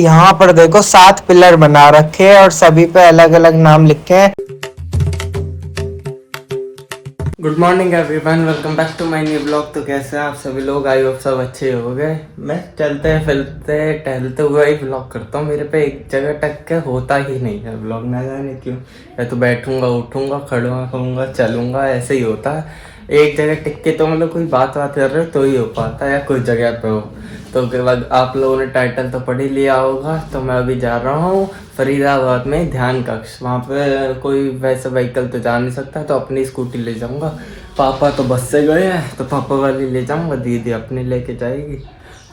यहाँ पर देखो 7 पिलर बना रखे हैं और सभी पे अलग अलग नाम लिखे हैं। Good morning everyone, welcome back to my new blog. तो कैसे हैं आप सभी लोग? आई होप सब अच्छे हो गए। मैं चलते फिरते टहलते हुए ही ब्लॉग करता हूँ। मेरे पे एक जगह टक के होता ही नहीं है ब्लॉग, ना जाने क्यों। मैं तो बैठूंगा, उठूंगा, खड़ूंगा, खाऊंगा, चलूंगा, ऐसे ही होता है। एक जगह टिक के तो मतलब कोई बात कर रहे हो तो ही हो पाता है, या कुछ जगह पे हो। तो उसके बाद आप लोगों ने टाइटल तो पढ़ ही लिया होगा। तो मैं अभी जा रहा हूँ फरीदाबाद में ध्यान कक्ष। वहाँ पे कोई वैसा व्हीकल तो जा नहीं सकता, तो अपनी स्कूटी ले जाऊँगा। पापा तो बस से गए हैं, तो पापा वाली ले जाऊँगा, दीदी अपनी लेके जाएगी।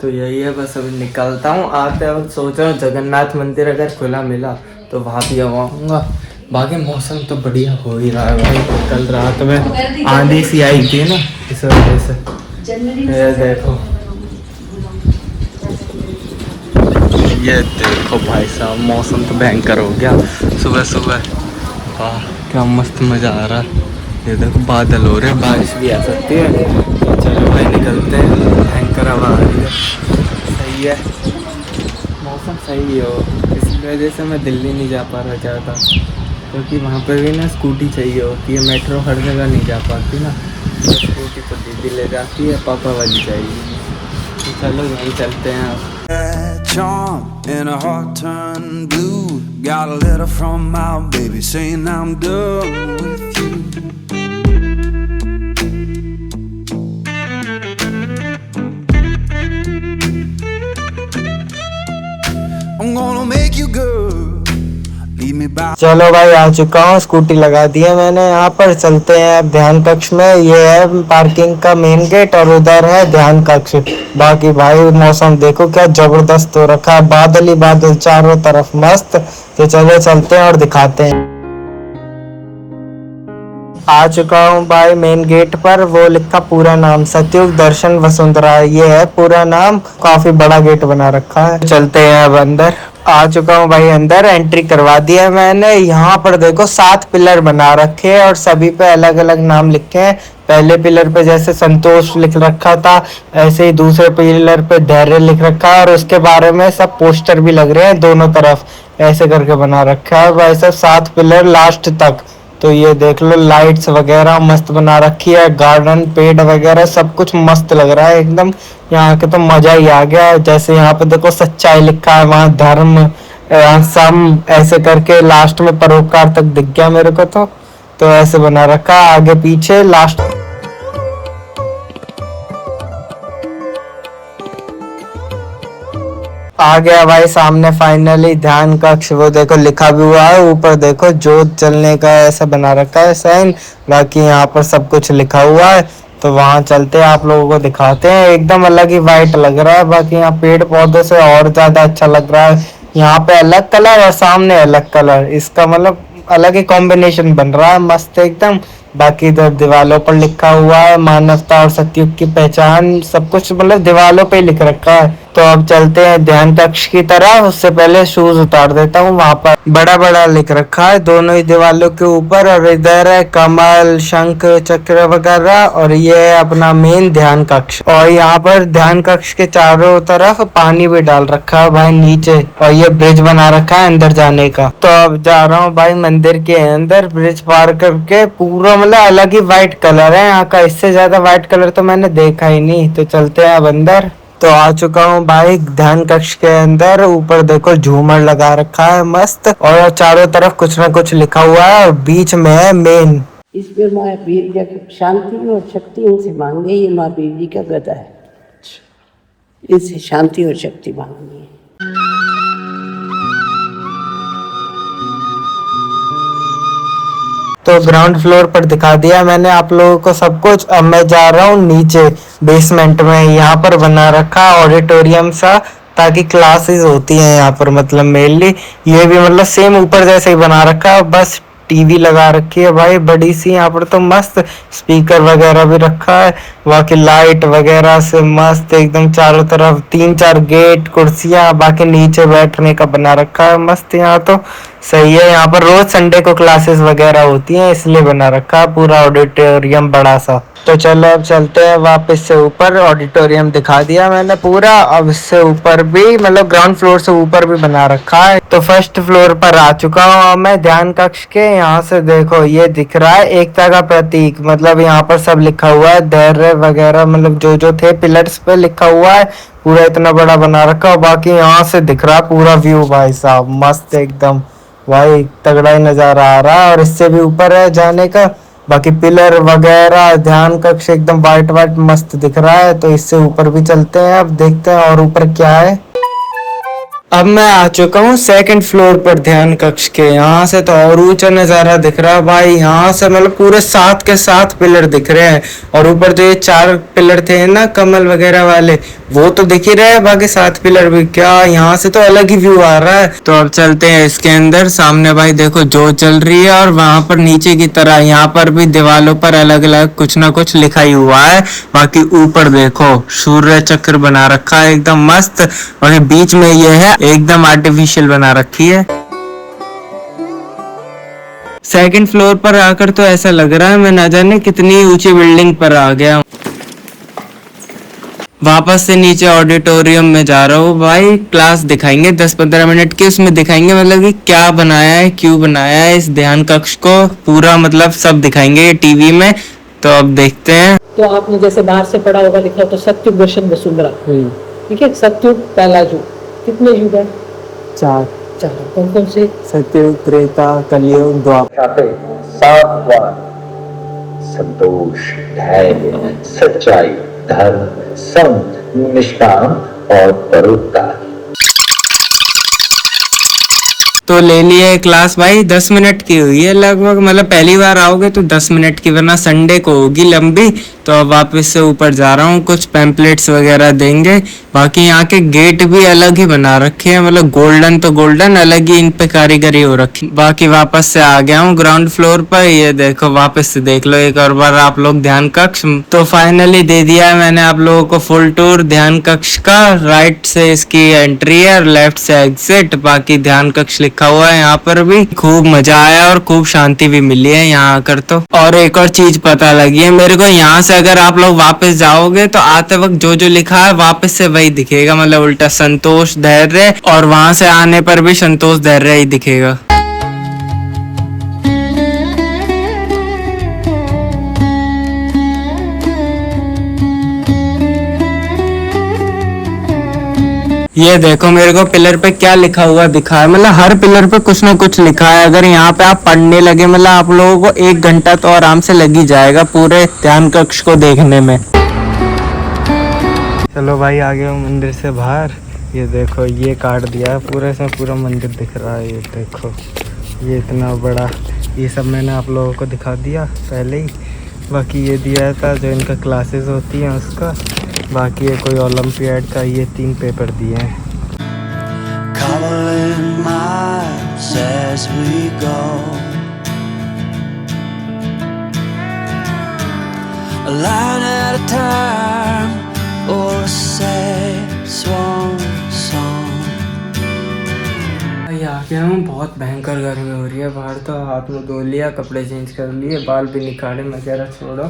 तो यही है, बस अभी निकलता हूँ। आते वक्त सोच रहा हूँ जगन्नाथ मंदिर अगर खुला मिला तो वहाँ भी आऊँगा। बाकी मौसम तो बढ़िया हो ही रहा है भाई। कल रात में आंधी सी आई थी ना, इस वजह से। ये देखो भाई साहब, मौसम तो भयंकर हो गया सुबह सुबह। वाह क्या मस्त मज़ा आ रहा है। ये देखो बादल हो रहे हैं, बारिश भी आ सकती है। तो चलो भाई निकलते हैं, भयंकर हवा आ रही है। सही है, मौसम सही हो, इस वजह से मैं दिल्ली नहीं जा पा रहा ज़्यादा, क्योंकि वहाँ पर भी ना स्कूटी चाहिए होती है। मेट्रो हर जगह नहीं जा पाती ना, तो स्कूटी तो दीदी ले जाती है, पापा वाली चाहिए। तो चलो यहीं चलते हैं आप। Charm and a heart turned blue. Got a letter from my baby saying I'm done with you. I'm gonna make you good. Leave me by. चलो भाई आ चुका हूँ, स्कूटी लगा दी है मैंने। यहाँ पर चलते हैं अब ध्यान कक्ष में। ये है पार्किंग का मेन गेट और उधर है ध्यान कक्ष। बाकी भाई मौसम देखो क्या जबरदस्त हो रखा है, बादल ही बादल चारों तरफ, मस्त। तो चलो चलते हैं और दिखाते हैं। आ चुका हूँ भाई मेन गेट पर। वो लिखा पूरा नाम सतयुग दर्शन वसुंधरा, ये है पूरा नाम। काफी बड़ा गेट बना रखा है। चलते हैं अब अंदर। आ चुका हूँ भाई अंदर, एंट्री करवा दिया मैंने। यहाँ पर देखो 7 पिलर बना रखे हैं और सभी पे अलग अलग नाम लिखे हैं। पहले पिलर पे जैसे संतोष लिख रखा था, ऐसे ही दूसरे पिलर पे धैर्य लिख रखा है, और उसके बारे में सब पोस्टर भी लग रहे हैं दोनों तरफ, ऐसे करके बना रखा है भाई साहब। 7 पिलर लास्ट तक। तो ये देख लो, लाइट्स वगैरह मस्त बना रखी है, गार्डन, पेड़ वगैरह सब कुछ मस्त लग रहा है एकदम। यहाँ के तो मजा ही आ गया। जैसे यहाँ पे देखो सच्चाई लिखा है, वहाँ धर्म, सम, ऐसे करके लास्ट में परोपकार तक दिख गया मेरे को। तो ऐसे बना रखा है आगे पीछे लास्ट। आ गया भाई सामने फाइनली ध्यान कक्ष। वो देखो लिखा भी हुआ है ऊपर, देखो जोत जलने का ऐसा बना रखा है साइन। बाकी यहाँ पर सब कुछ लिखा हुआ है। तो वहां चलते हैं, आप लोगों को दिखाते हैं। एकदम अलग ही वाइट लग रहा है। बाकी यहाँ पेड़ पौधे से और ज्यादा अच्छा लग रहा है। यहाँ पे अलग कलर और सामने अलग कलर, इसका मतलब अलग ही कॉम्बिनेशन बन रहा है, मस्त एकदम। बाकी इधर दीवालों पर लिखा हुआ है मानवता और सतयुग की पहचान, सब कुछ मतलब दीवालों पे लिख रखा है। तो अब चलते हैं ध्यान कक्ष की तरफ। उससे पहले शूज उतार देता हूँ। वहां पर बड़ा बड़ा लिख रखा है दोनों ही दीवालों के ऊपर, और इधर है कमल, शंख, चक्र वगैरह, और ये है अपना मेन ध्यान कक्ष। और यहाँ पर ध्यान कक्ष के चारों तरफ पानी भी डाल रखा है भाई नीचे, और ये ब्रिज बना रखा है अंदर जाने का। तो अब जा रहा हूँ भाई मंदिर के अंदर। ब्रिज पार करके पूरा मतलब अलग ही व्हाइट कलर है यहाँ का, इससे ज्यादा व्हाइट कलर तो मैंने देखा ही नहीं। तो चलते हैं अब अंदर। तो आ चुका हूँ भाई ध्यान कक्ष के अंदर। ऊपर देखो झूमर लगा रखा है मस्त, और चारों तरफ कुछ ना कुछ लिखा हुआ है, और बीच में है मेन। इसमें माँ वीर शांति और शक्ति उनसे मांगे। ये माँ वीर जी का गदा है, इनसे शांति और शक्ति मांगनी है। तो ग्राउंड फ्लोर पर दिखा दिया मैंने आप लोगों को सब कुछ। अब मैं जा रहा हूँ नीचे बेसमेंट में। यहाँ पर बना रखा ऑडिटोरियम सा, ताकि क्लासेस होती हैं यहाँ पर, मतलब मेनली ये भी मतलब सेम ऊपर जैसे ही बना रखा है, बस टीवी लगा रखी है भाई बड़ी सी। यहाँ पर तो मस्त स्पीकर वगैरह भी रखा है। बाकी लाइट वगैरह से मस्त एकदम, चारों तरफ 3-4 गेट, कुर्सियां, बाकी नीचे बैठने का बना रखा है मस्त। यहाँ तो सही है, यहाँ पर रोज संडे को क्लासेस वगैरह होती हैं इसलिए बना रखा है पूरा ऑडिटोरियम बड़ा सा। तो चलो अब चलते हैं वापस से ऊपर। ऑडिटोरियम दिखा दिया मैंने पूरा, अब इससे ऊपर भी मतलब ग्राउंड फ्लोर से ऊपर भी बना रखा है। तो फर्स्ट फ्लोर पर आ चुका हूँ अब मैं ध्यान कक्ष के। यहाँ से देखो ये दिख रहा है एकता का प्रतीक, मतलब यहाँ पर सब लिखा हुआ है, धैर्य वगैरह मतलब जो जो थे पिलर्स पे लिखा हुआ है, पूरा इतना बड़ा बना रखा है। बाकी यहाँ से दिख रहा है पूरा व्यू भाई साहब, मस्त एकदम भाई, तगड़ा ही नजारा आ रहा है। और इससे भी ऊपर है जाने का, बाकी पिलर वगैरह, ध्यान कक्ष एकदम वाइट वाइट मस्त दिख रहा है। तो इससे ऊपर भी चलते हैं, अब देखते हैं और ऊपर क्या है। अब मैं आ चुका हूँ सेकंड फ्लोर पर ध्यान कक्ष के। यहाँ से तो और ऊंचा नजारा दिख रहा है भाई, यहाँ से मतलब पूरे 7 के 7 पिलर दिख रहे हैं। और ऊपर जो ये 4 पिलर थे ना कमल वगैरह वाले, वो तो दिख ही रहे हैं, बाकी 7 पिलर भी। क्या यहाँ से तो अलग ही व्यू आ रहा है। तो अब चलते हैं इसके अंदर। सामने भाई देखो जोत जल रही है, और वहां पर नीचे की तरह यहाँ पर भी दीवालों पर अलग अलग कुछ ना कुछ लिखा ही हुआ है। बाकी ऊपर देखो सूर्य चक्र बना रखा है एकदम मस्त, और बीच में ये है एकदम आर्टिफिशियल बना रखी है। सेकंड फ्लोर पर आकर तो ऐसा लग रहा है मैं ना जाने कितनी ऊंची बिल्डिंग पर आ गया हूँ। वापस से नीचे ऑडिटोरियम में जा रहा हूँ भाई। क्लास दिखाएंगे 10-15 मिनट की, उसमें दिखाएंगे मतलब कि क्या बनाया है, क्यों बनाया है इस ध्यान कक्ष को, पूरा मतलब सब दिखाएंगे ये टीवी में। तो अब देखते हैं। तो आपने जैसे बाहर से पढ़ा होगा, लिखा हो तो सत्युग दर्शन वसुंधरा, ठीक है। सत्युग पहला युग, कितने युग है? 4। कौन कौन से? सत्ययुग, त्रेता, कलयुग, द्वापर। सातवां संतोष, धैर्य, सच्चाई, धर्म, संत, निष्काम और परोपकार। तो ले लिए क्लास भाई, 10 मिनट की हुई है लगभग, मतलब पहली बार आओगे तो 10 मिनट की, वरना संडे को होगी लंबी। तो अब वापस से ऊपर जा रहा हूँ, कुछ पैम्पलेट्स वगैरह देंगे। बाकी यहाँ के गेट भी अलग ही बना रखे हैं, मतलब गोल्डन तो गोल्डन, अलग ही इन पे कारीगरी हो रखी। बाकी वापस से आ गया हूँ ग्राउंड फ्लोर पर। ये देखो वापस से देख लो एक और बार आप लोग ध्यान कक्ष। तो फाइनली दे दिया है मैंने आप लोगों को फुल टूर ध्यान कक्ष का। राइट से इसकी एंट्री है और लेफ्ट से एग्जिट। बाकी ध्यान कक्ष लिखा हुआ है यहाँ पर भी। खूब मजा आया और खूब शांति भी मिली है यहाँ आकर। तो और एक और चीज पता लगी है मेरे को, यहाँ से अगर आप लोग वापस जाओगे तो आते वक्त जो जो लिखा है वापस से वही दिखेगा, मतलब उल्टा संतोष, धैर्य, और वहां से आने पर भी संतोष, धैर्य ही दिखेगा। ये देखो मेरे को पिलर पे क्या लिखा हुआ दिखा है, मतलब हर पिलर पे कुछ ना कुछ लिखा है। अगर यहाँ पे आप पढ़ने लगे मतलब आप लोगों को 1 घंटा तो आराम से लग ही जाएगा पूरे ध्यान कक्ष को देखने में। चलो भाई आ गया हूँ मंदिर से बाहर। ये देखो ये काट दिया है पूरा, इसमें पूरा मंदिर दिख रहा है। ये देखो ये इतना बड़ा, ये सब मैंने आप लोगों को दिखा दिया पहले ही। बाकी ये दिया था जो इनका क्लासेस होती हैं उसका। बाकी ये कोई ओलंपियाड का, ये 3 पेपर दिए हैं। Coloring miles as we go, a line at a time, or a sad swan song. आ गया हूँ, बहुत भयंकर गर्मी हो रही है बाहर। तो हाथ में धो लिया, कपड़े चेंज कर लिए, बाल भी निकाले, वगैरह छोड़ो।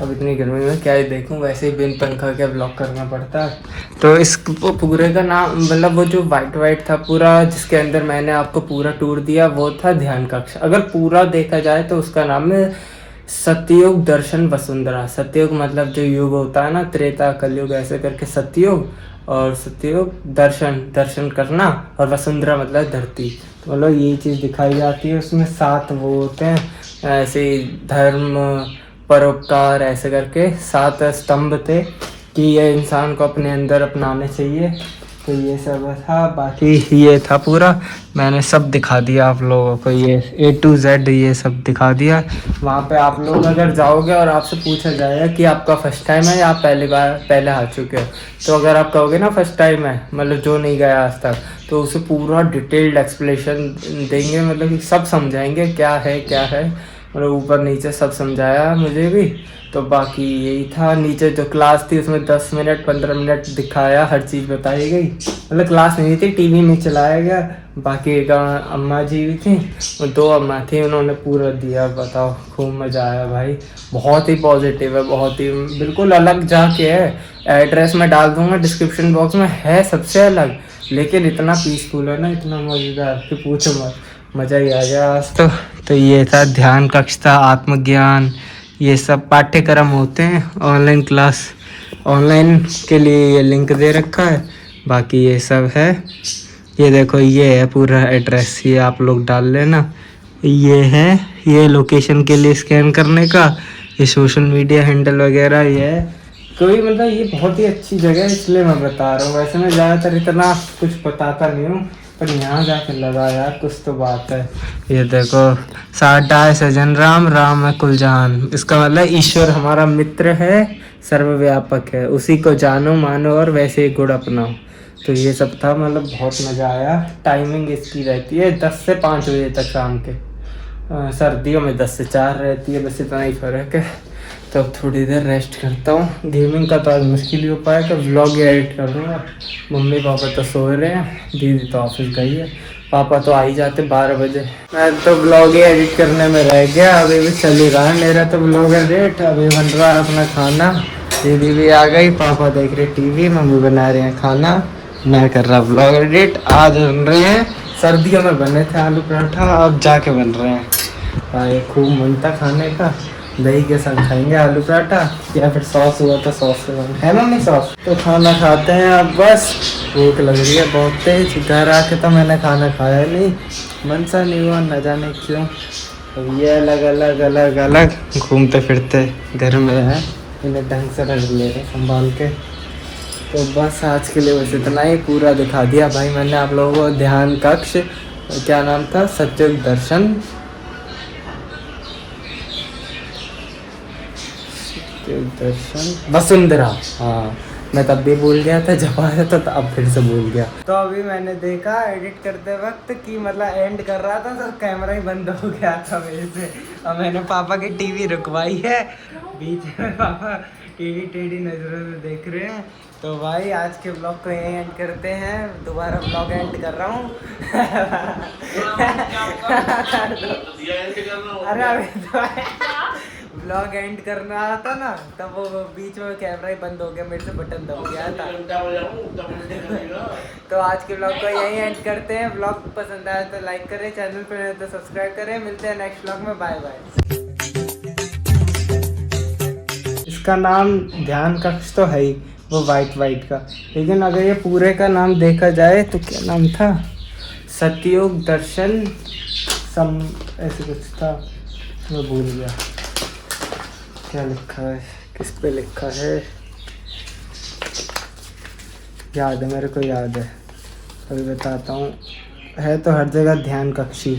अब इतनी गर्मी में क्या ही देखूँ, वैसे ही बिन पंखा के ब्लॉग करना पड़ता है। तो इस पूरे का नाम मतलब वो जो वाइट था पूरा, जिसके अंदर मैंने आपको पूरा टूर दिया, वो था ध्यान कक्ष। अगर पूरा देखा जाए तो उसका नाम है सत्ययुग दर्शन वसुंधरा। सत्ययुग मतलब जो युग होता है ना, त्रेता, कलयुग, ऐसे करके सत्ययुग, और सत्ययुग दर्शन करना, और वसुंधरा मतलब धरती। तो मतलब ये चीज़ दिखाई जाती है उसमें। 7 वो होते हैं ऐसे धर्म, परोपकार, ऐसे करके 7 स्तंभ थे कि ये इंसान को अपने अंदर अपनाने चाहिए। तो ये सब था, बाकी ये था पूरा, मैंने सब दिखा दिया आप लोगों को, ये A to Z ये सब दिखा दिया। वहाँ पे आप लोग अगर जाओगे और आपसे पूछा जाएगा कि आपका फर्स्ट टाइम है या आप पहले आ चुके हो, तो अगर आप कहोगे ना फर्स्ट टाइम है, मतलब जो नहीं गया आज तक, तो उसे पूरा डिटेल्ड एक्सप्लेनेशन देंगे, मतलब कि सब समझाएंगे क्या है मतलब ऊपर नीचे सब समझाया मुझे भी। तो बाकी यही था, नीचे जो क्लास थी उसमें 10 मिनट 15 मिनट दिखाया, हर चीज़ बताई गई। मतलब क्लास नहीं थी, टीवी में चलाया गया। बाकी एक अम्मा जी भी थी, वो 2 अम्मा थी, उन्होंने पूरा दिया। बताओ, खूब मज़ा आया भाई। बहुत ही पॉजिटिव है, बहुत ही बिल्कुल अलग जाके है। एड्रेस मैं डाल दूंगा डिस्क्रिप्शन बॉक्स में, है सबसे अलग, लेकिन इतना पीसफुल है ना, इतना मज़ेदार कि पूछो मत, मज़ा ही आ गया आज तो ये था ध्यान कक्ष था, आत्मज्ञान, ये सब पाठ्यक्रम होते हैं। ऑनलाइन क्लास, ऑनलाइन के लिए ये लिंक दे रखा है। बाकी ये सब है, ये देखो, ये है पूरा एड्रेस, ये आप लोग डाल लेना। ये है, ये लोकेशन के लिए स्कैन करने का, ये सोशल मीडिया हैंडल वगैरह ये है। कोई मतलब ये बहुत ही अच्छी जगह है, इसलिए मैं बता रहा हूँ। वैसे मैं ज़्यादातर इतना कुछ बताता नहीं हूँ, पर यहाँ जाके लगा यार कुछ तो बात है। ये देखो, साडा है सजन राम, राम है कुलजान। इसका मतलब ईश्वर हमारा मित्र है, सर्वव्यापक है, उसी को जानो मानो और वैसे ही गुण अपनाओ। तो ये सब था, मतलब बहुत मज़ा आया। टाइमिंग इसकी रहती है 10 से 5 बजे तक शाम के। सर्दियों में 10 से 4 रहती है, बस इतना ही फ़र्क है। तो अब थोड़ी देर रेस्ट करता हूँ। गेमिंग का तो आज मुश्किल ही हो पाएगा, व्लॉग एडिट कर दूँगा। मम्मी पापा तो सो रहे हैं, दीदी तो ऑफिस गई है, पापा तो आ ही जाते 12 बजे। मैं तो व्लॉग ही एडिट करने में रह गया, अभी भी चल ही रहा है मेरा तो व्लॉग एडिट। अभी बन रहा है अपना खाना, दीदी भी आ गई, पापा देख रहे टीवी, मम्मी बना रहे हैं खाना, मैं कर रहा व्लॉग एडिट। आज बन रहे हैं, सर्दियों में बने थे आलू पराठा, अब जाके बन रहे हैं। ये खूब मन था खाने का, दही के साथ खाएंगे आलू पराठा, या फिर सॉस हुआ तो सॉस से है मम्मी सॉस। तो खाना खाते हैं अब, बस भूख लग रही है बहुत तेज। घर आके तो मैंने खाना खाया नहीं, मन सा नहीं हुआ, न जाने क्यों। तो ये अलग अलग अलग अलग घूमते फिरते घर में है, इन्हें ढंग से रख ले रहे संभाल के। तो बस आज के लिए बस इतना ही, पूरा दिखा दिया भाई मैंने आप लोगों को। ध्यान कक्ष, क्या नाम था, सत्युग दर्शन, दर्शन वसुंधरा। हाँ, मैं तब भी भूल गया था जब आया था, तो अब फिर से भूल गया। तो अभी मैंने देखा एडिट करते वक्त कि मतलब एंड कर रहा था तो कैमरा ही बंद हो गया था मेरे से। अब मैंने पापा की टीवी रुकवाई है, बीच में पापा टीवी टेढ़ी नजरों से देख रहे हैं। तो भाई आज के ब्लॉग को यहीं एंड करते हैं, दोबारा ब्लॉग एंड कर रहा हूँ। अरे अभी ब्लॉग एंड करना आता ना, तब वो बीच में कैमरा ही बंद हो गया, मेरे से बटन दब गया था। तो आज के ब्लॉग को यहीं एंड करते हैं। ब्लॉग पसंद आया तो लाइक करें, चैनल पर नए तो सब्सक्राइब करें। मिलते हैं नेक्स्ट ब्लॉग में, बाय बाय। इसका नाम ध्यान कक्ष तो है ही, वो वाइट का, लेकिन अगर ये पूरे का नाम देखा जाए तो क्या नाम था, सतयुग दर्शन सम ऐसे कुछ था, मैं भूल गया क्या लिखा है, किस पे लिखा है, याद है मेरे को, याद है, अभी बताता हूँ। है तो हर जगह ध्यान कक्षी।